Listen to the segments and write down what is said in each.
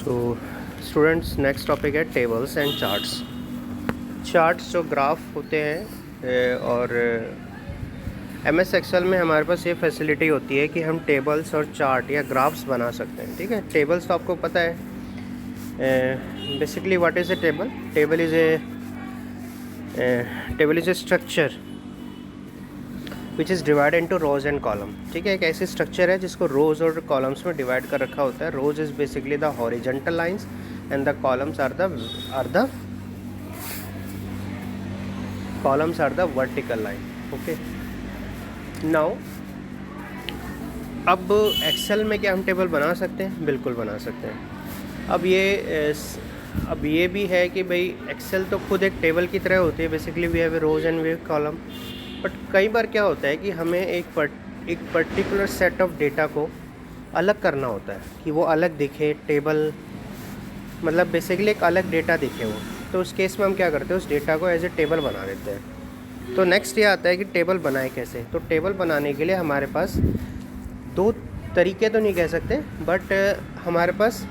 So students, next topic है tables and charts. Charts जो graph होते हैं और एमएस एक्सेल में हमारे पास ये फैसिलिटी होती है कि हम टेबल्स और चार्ट या ग्राफ्स बना सकते हैं। ठीक है, टेबल्स तो आपको पता है, basically what is a table. Table is a structure which is divide into rose and column. ठीक है, एक ऐसी स्ट्रक्चर है जिसको रोज और कॉलम्स में डिवाइड कर रखा होता है। Rows is basically the horizontal lines and the columns are the vertical line. Okay, now अब एक्सेल में क्या हम टेबल बना सकते हैं? बिल्कुल बना सकते हैं। अब ये भी है कि भाई एक्सेल तो खुद एक टेबल की तरह होती है। Basically we have a rows and we have column. But कई बार क्या होता है कि हमें एक पर्टिकुलर सेट ऑफ डेटा को अलग करना होता है कि वो अलग दिखे, टेबल मतलब बेसिकली एक अलग डेटा दिखे वो। तो उस केस में हम क्या करते हैं, उस डेटा को एज ए टेबल बना देते हैं। तो नेक्स्ट ये आता है कि टेबल बनाए कैसे। तो टेबल बनाने के लिए हमारे पास दो तरीके तो नहीं कह सकते, बट हमारे पास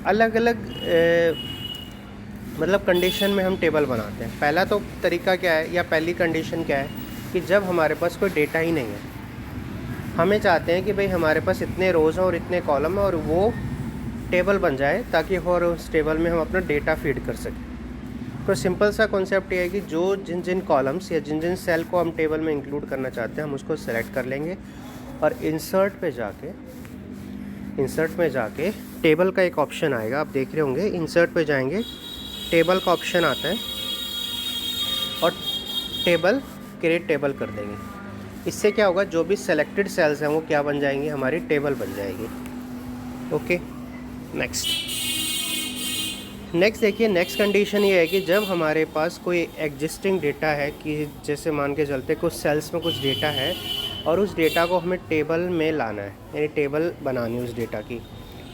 अलग अलग मतलब कंडीशन में हम टेबल बनाते हैं। पहला तो तरीका क्या है या पहली कंडीशन क्या है कि जब हमारे पास कोई डेटा ही नहीं है, हमें चाहते हैं कि भाई हमारे पास इतने रोज़ हैं और इतने कॉलम हैं और वो टेबल बन जाए ताकि और उस टेबल में हम अपना डेटा फीड कर सकें। तो सिंपल सा कॉन्सेप्ट ये है कि जो जिन कॉलम्स या जिन सेल को हम टेबल में इंक्लूड करना चाहते हैं हम उसको सेलेक्ट कर लेंगे और इंसर्ट में जाके टेबल का एक ऑप्शन आएगा, आप देख रहे होंगे। इंसर्ट पे जाएंगे, टेबल का ऑप्शन आता है और टेबल क्रिएट टेबल कर देंगे। इससे क्या होगा, जो भी सेलेक्टेड सेल्स हैं वो क्या बन जाएंगी, हमारी टेबल बन जाएगी। ओके, नेक्स्ट देखिए, नेक्स्ट कंडीशन ये है कि जब हमारे पास कोई एग्जिस्टिंग डेटा है कि जैसे मान के चलते कुछ सेल्स में कुछ डेटा है और उस डेटा को हमें टेबल में लाना है, यानी टेबल बनानी है उस डेटा की।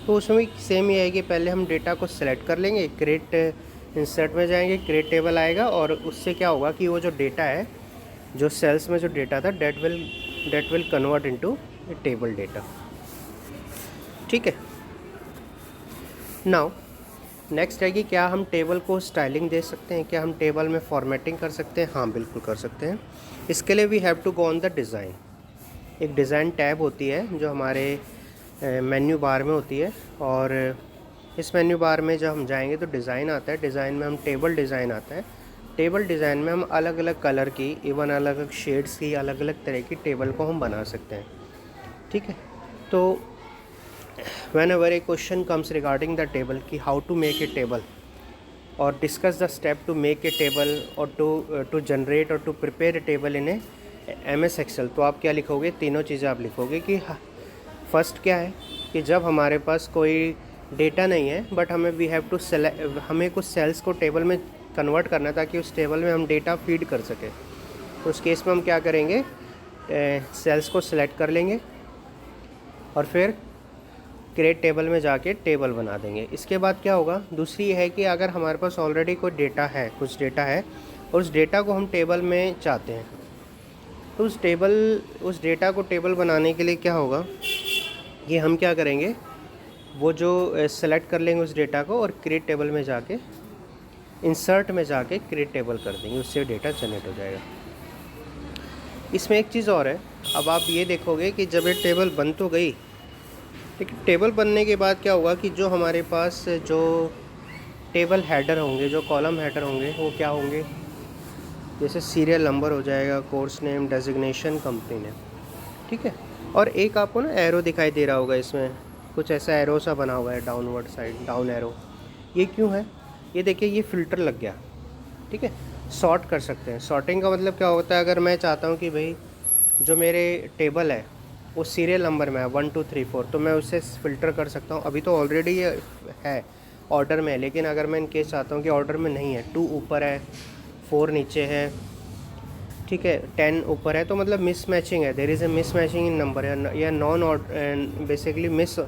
तो उसमें सेम ये है कि पहले हम डेटा को सेलेक्ट कर लेंगे, क्रिएट इंसर्ट में जाएंगे, क्रिएट टेबल आएगा और उससे क्या होगा कि वो जो डेटा है, जो सेल्स में जो डेटा था that will convert into a table data. ठीक है, नाउ नेक्स्ट है कि क्या हम टेबल को स्टाइलिंग दे सकते हैं, क्या हम टेबल में फॉर्मेटिंग कर सकते हैं? हाँ, बिल्कुल कर सकते हैं। इसके लिए we have to go on the design. एक डिज़ाइन टैब होती है जो हमारे मेन्यू बार में होती है और इस मेन्यू बार में जब हम जाएंगे तो डिज़ाइन आता है। डिज़ाइन में हम टेबल डिज़ाइन आता है। टेबल डिज़ाइन में हम अलग अलग कलर की, इवन अलग अलग शेड्स की, अलग अलग तरह की टेबल को हम बना सकते हैं। ठीक है, तो whenever a question comes regarding the table कि how to make a table or discuss the step to make a table or to generate or to prepare a table in a MS Excel, तो आप क्या लिखोगे? तीनों चीज़ें आप लिखोगे कि फर्स्ट क्या है कि जब हमारे पास कोई डेटा नहीं है बट हमें कुछ सेल्स को टेबल में कन्वर्ट करना है ताकि उस टेबल में हम डेटा फीड कर सकें। तो उस केस में हम क्या करेंगे, सेल्स को सिलेक्ट कर लेंगे और फिर क्रिएट टेबल में जाके टेबल बना देंगे। इसके बाद क्या होगा, दूसरी है कि अगर हमारे पास ऑलरेडी कोई डेटा है, कुछ डेटा है और उस डेटा को हम टेबल में चाहते हैं, तो उस डेटा को टेबल बनाने के लिए क्या होगा, ये हम क्या करेंगे, वो जो सेलेक्ट कर लेंगे उस डेटा को और क्रिएट टेबल में जाके इंसर्ट में जाके क्रिएट टेबल कर देंगे, उससे डेटा जनरेट हो जाएगा। इसमें एक चीज़ और है, अब आप ये देखोगे कि जब ये टेबल बन तो गई, लेकिन टेबल बनने के बाद क्या होगा कि जो हमारे पास जो टेबल हेडर होंगे, जो कॉलम हेडर होंगे, वो क्या होंगे, जैसे सीरियल नंबर हो जाएगा, course name, designation, company name. ठीक है, और एक आपको ना एरो दिखाई दे रहा होगा, इसमें कुछ ऐसा एरो सा बना हुआ है, डाउनवर्ड साइड डाउन एरो। ये क्यों है? ये देखिए, ये फ़िल्टर लग गया। ठीक है, सॉर्ट कर सकते हैं। सॉर्टिंग का मतलब क्या होता है, अगर मैं चाहता हूँ कि भाई जो मेरे टेबल है वो सीरियल नंबर में है 1 2 3 4, तो मैं उससे फ़िल्टर कर सकता हूँ। अभी तो ऑलरेडी ये है ऑर्डर में है, लेकिन अगर मैं इन केस चाहता हूँ कि ऑर्डर में नहीं है, 2 ऊपर है, 4 नीचे है, ठीक है, 10 ऊपर है, तो मतलब मिस मैचिंग है, there is a mismatching in number या नॉन बेसिकली मिस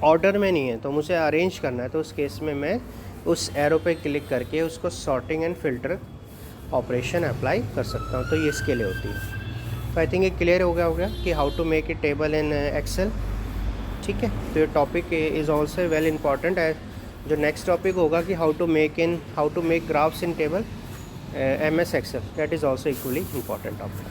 ऑर्डर में नहीं है, तो मुझे अरेंज करना है। तो उस केस में मैं उस एरो पे क्लिक करके उसको sorting and filter operation apply कर सकता हूँ। तो ये इसके लिए होती है। तो आई थिंक ये क्लियर हो गया कि how to make a table in Excel. ठीक है, तो ये topic is also well important है। जो नेक्स्ट टॉपिक होगा कि how to make graphs in table MS Excel, that is also equally important topic.